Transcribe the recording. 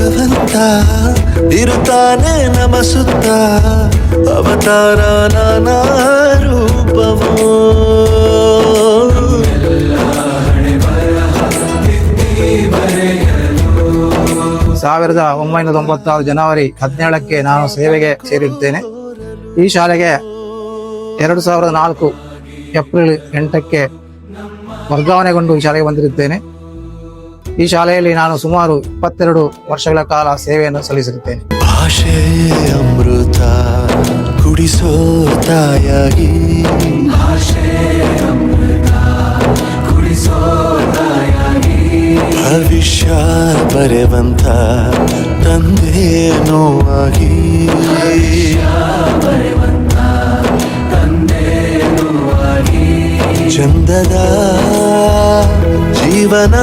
ಭಗವಂತ ಇರುತ್ತಾನೆ ನಮ ಸುತ್ತ, ಅವತಾರ ನಾನಾ ರೂಪವೋ. 1996 ಜನವರಿ 17ಕ್ಕೆ ನಾನು ಸೇವೆಗೆ ಸೇರಿರುತ್ತೇನೆ. ಈ ಶಾಲೆಗೆ 2004 ಏಪ್ರಿಲ್ 8ಕ್ಕೆ ವರ್ಗಾವಣೆಗೊಂಡು ಈ ಶಾಲೆಗೆ ಬಂದಿರುತ್ತೇನೆ. ಈ ಶಾಲೆಯಲ್ಲಿ ನಾನು ಸುಮಾರು 22 ವರ್ಷಗಳ ಕಾಲ ಸೇವೆಯನ್ನು ಸಲ್ಲಿಸಿರುತ್ತೇನೆ. ಭಾಷೆ ಅಮೃತ ಕುಡಿಸೋ ತಾಯಾಗಿ, ಭವಿಷ್ಯ ಬರೆವಂತ ತಂದೇನೋ ಆಗಿ, ಚಂದದ ಜೀವನ